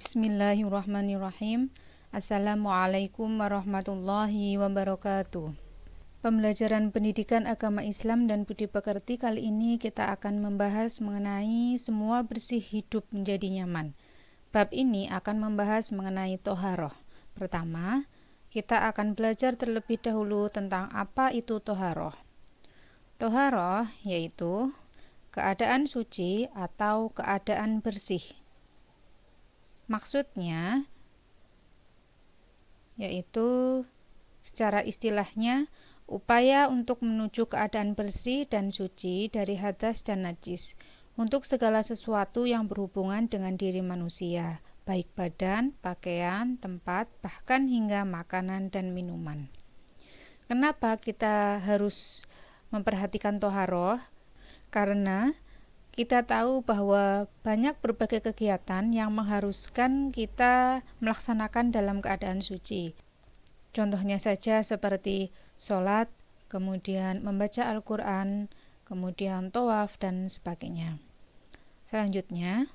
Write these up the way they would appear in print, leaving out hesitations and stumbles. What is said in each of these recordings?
Bismillahirrahmanirrahim. Assalamualaikum warahmatullahi wabarakatuh. Pembelajaran pendidikan agama Islam dan budi pekerti kali ini kita akan membahas mengenai semua bersih hidup menjadi nyaman. Bab ini akan membahas mengenai toharoh. Pertama, kita akan belajar terlebih dahulu tentang apa itu toharoh. Toharoh yaitu keadaan suci atau keadaan bersih. Maksudnya yaitu secara istilahnya upaya untuk menuju keadaan bersih dan suci dari hadas dan najis untuk segala sesuatu yang berhubungan dengan diri manusia, baik badan, pakaian, tempat, bahkan hingga makanan dan minuman. Kenapa kita harus memperhatikan toharoh? Karena kita tahu bahwa banyak berbagai kegiatan yang mengharuskan kita melaksanakan dalam keadaan suci. Contohnya saja seperti sholat, kemudian membaca Al-Quran, kemudian tawaf, dan sebagainya. Selanjutnya,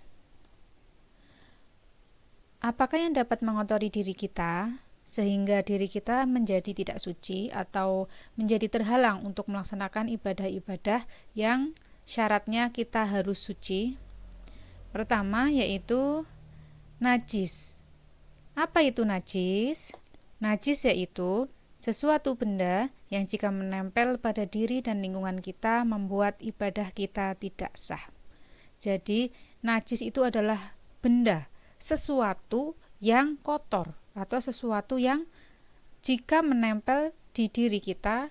apakah yang dapat mengotori diri kita sehingga diri kita menjadi tidak suci atau menjadi terhalang untuk melaksanakan ibadah-ibadah yang syaratnya kita harus suci? Pertama yaitu najis. Apa itu najis? Najis yaitu sesuatu benda yang jika menempel pada diri dan lingkungan kita membuat ibadah kita tidak sah. Jadi najis itu adalah benda, sesuatu yang kotor atau sesuatu yang jika menempel di diri kita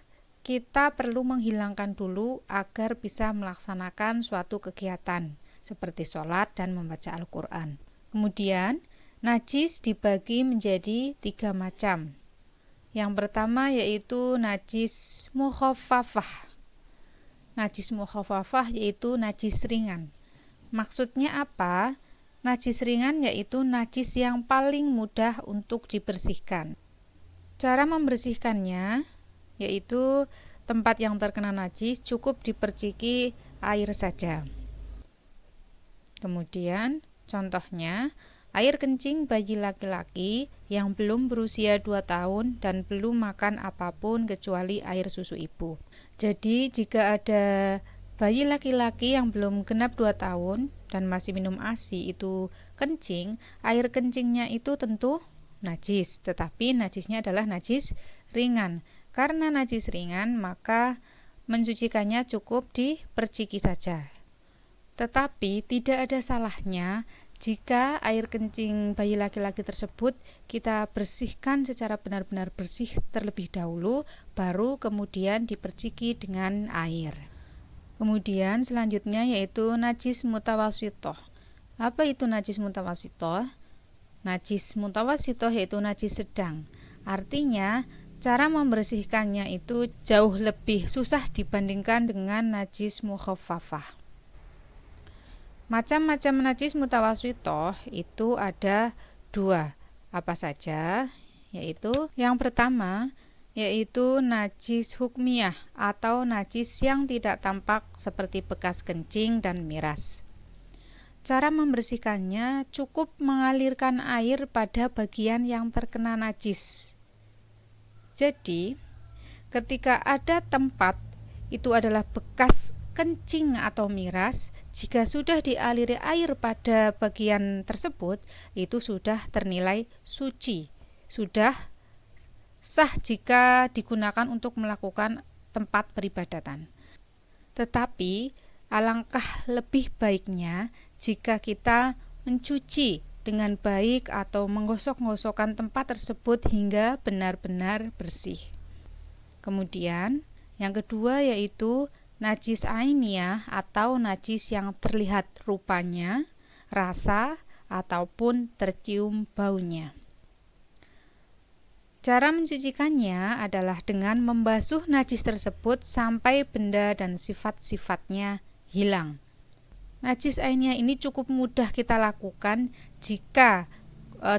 perlu menghilangkan dulu agar bisa melaksanakan suatu kegiatan seperti sholat dan membaca Al-Quran. Kemudian, najis dibagi menjadi 3 macam. Yang pertama yaitu najis mukhaffafah. Najis mukhaffafah yaitu najis ringan. Maksudnya apa? Najis ringan yaitu najis yang paling mudah untuk dibersihkan. Cara membersihkannya yaitu tempat yang terkena najis cukup diperciki air saja. Kemudian contohnya air kencing bayi laki-laki yang belum berusia 2 tahun dan belum makan apapun kecuali air susu ibu. Jadi jika ada bayi laki-laki yang belum genap 2 tahun dan masih minum ASI itu kencing, air kencingnya itu tentu najis, tetapi najisnya adalah najis ringan. Karena najis ringan, maka mensucikannya cukup diperciki saja. Tetapi tidak ada salahnya jika air kencing bayi laki-laki tersebut kita bersihkan secara benar-benar bersih terlebih dahulu, baru kemudian diperciki dengan air. Kemudian selanjutnya yaitu najis mutawasitoh. Apa itu najis mutawasitoh? Najis mutawasitoh yaitu najis sedang. Artinya cara membersihkannya itu jauh lebih susah dibandingkan dengan najis mukhaffafah. Macam-macam najis mutawasitoh itu ada 2. Apa saja? Yaitu yang pertama yaitu najis hukmiyah atau najis yang tidak tampak seperti bekas kencing dan miras. Cara membersihkannya cukup mengalirkan air pada bagian yang terkena najis. Jadi, ketika ada tempat itu adalah bekas kencing atau miras, jika sudah dialiri air pada bagian tersebut, itu sudah ternilai suci, sudah sah jika digunakan untuk melakukan tempat peribadatan. Tetapi, alangkah lebih baiknya jika kita mencuci dengan baik atau menggosok-gosokkan tempat tersebut hingga benar-benar bersih. Kemudian, yang kedua yaitu najis ainiyah atau najis yang terlihat rupanya, rasa, ataupun tercium baunya. Cara mencucikannya adalah dengan membasuh najis tersebut sampai benda dan sifat-sifatnya hilang. Najis ainiyah ini cukup mudah kita lakukan jika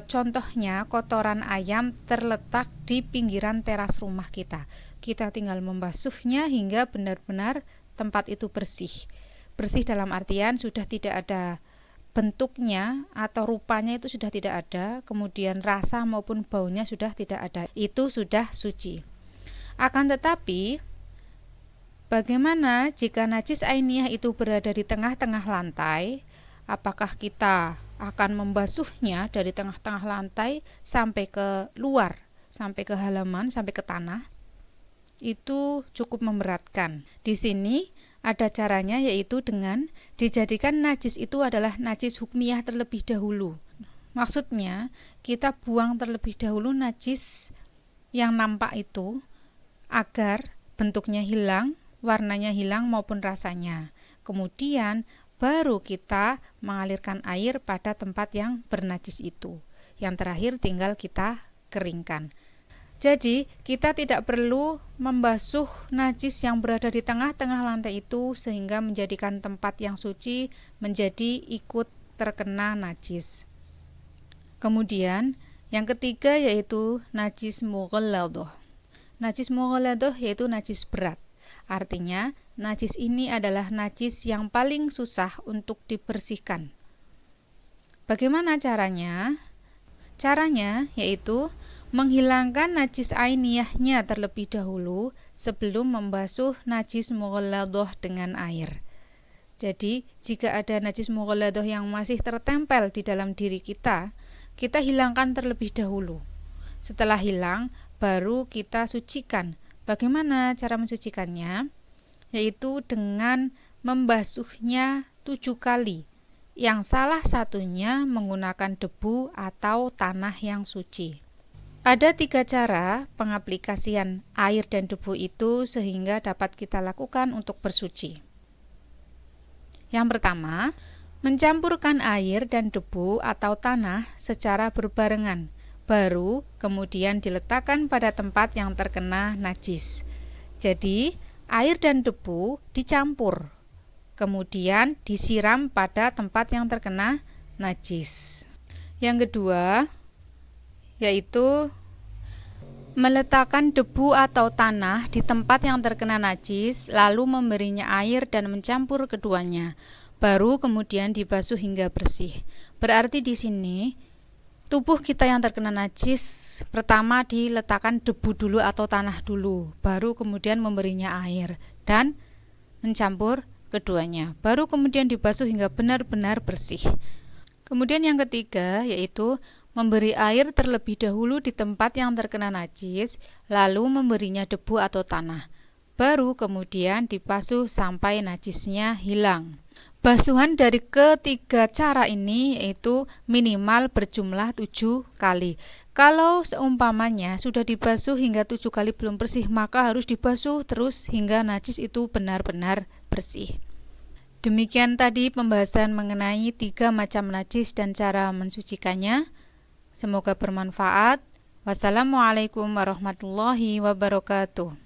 contohnya kotoran ayam terletak di pinggiran teras rumah kita. Kita tinggal membasuhnya hingga benar-benar tempat itu bersih. Bersih dalam artian sudah tidak ada bentuknya atau rupanya itu sudah tidak ada, kemudian rasa maupun baunya sudah tidak ada, itu sudah suci. Akan tetapi, bagaimana jika najis ainiyah itu berada di tengah-tengah lantai? Apakah kita akan membasuhnya dari tengah-tengah lantai sampai ke luar, sampai ke halaman, sampai ke tanah? Itu cukup memberatkan. Di sini ada caranya, yaitu dengan dijadikan najis itu adalah najis hukmiyah terlebih dahulu. Maksudnya, kita buang terlebih dahulu najis yang nampak itu agar bentuknya hilang, warnanya hilang maupun rasanya. Kemudian baru kita mengalirkan air pada tempat yang bernajis itu. Yang terakhir tinggal kita keringkan. Jadi, kita tidak perlu membasuh najis yang berada di tengah-tengah lantai itu sehingga menjadikan tempat yang suci menjadi ikut terkena najis. Kemudian, yang ketiga yaitu najis mughalladah. Najis mughalladah yaitu najis berat. Artinya, najis ini adalah najis yang paling susah untuk dibersihkan. Bagaimana caranya? Caranya yaitu menghilangkan najis ainiyahnya terlebih dahulu sebelum membasuh najis mughalladah dengan air. Jadi, jika ada najis mughalladah yang masih tertempel di dalam diri kita, kita hilangkan terlebih dahulu. Setelah hilang, baru kita sucikan. Bagaimana cara mensucikannya? Yaitu dengan membasuhnya 7 kali. Yang salah satunya menggunakan debu atau tanah yang suci. Ada 3 cara pengaplikasian air dan debu itu sehingga dapat kita lakukan untuk bersuci. Yang pertama, mencampurkan air dan debu atau tanah secara berbarengan, baru kemudian diletakkan pada tempat yang terkena najis. Jadi, air dan debu dicampur, kemudian disiram pada tempat yang terkena najis. Yang kedua, yaitu meletakkan debu atau tanah di tempat yang terkena najis, lalu memberinya air dan mencampur keduanya, baru kemudian dibasuh hingga bersih. Berarti di sini tubuh kita yang terkena najis pertama diletakkan debu dulu atau tanah dulu, baru kemudian memberinya air dan mencampur keduanya, baru kemudian dibasuh hingga benar-benar bersih. Kemudian yang ketiga yaitu memberi air terlebih dahulu di tempat yang terkena najis, lalu memberinya debu atau tanah, baru kemudian dibasuh sampai najisnya hilang. Basuhan dari ketiga cara ini yaitu minimal berjumlah 7 kali. Kalau seumpamanya sudah dibasuh hingga 7 kali belum bersih, maka harus dibasuh terus hingga najis itu benar-benar bersih. Demikian tadi pembahasan mengenai 3 macam najis dan cara mensucikannya. Semoga bermanfaat. Wassalamualaikum warahmatullahi wabarakatuh.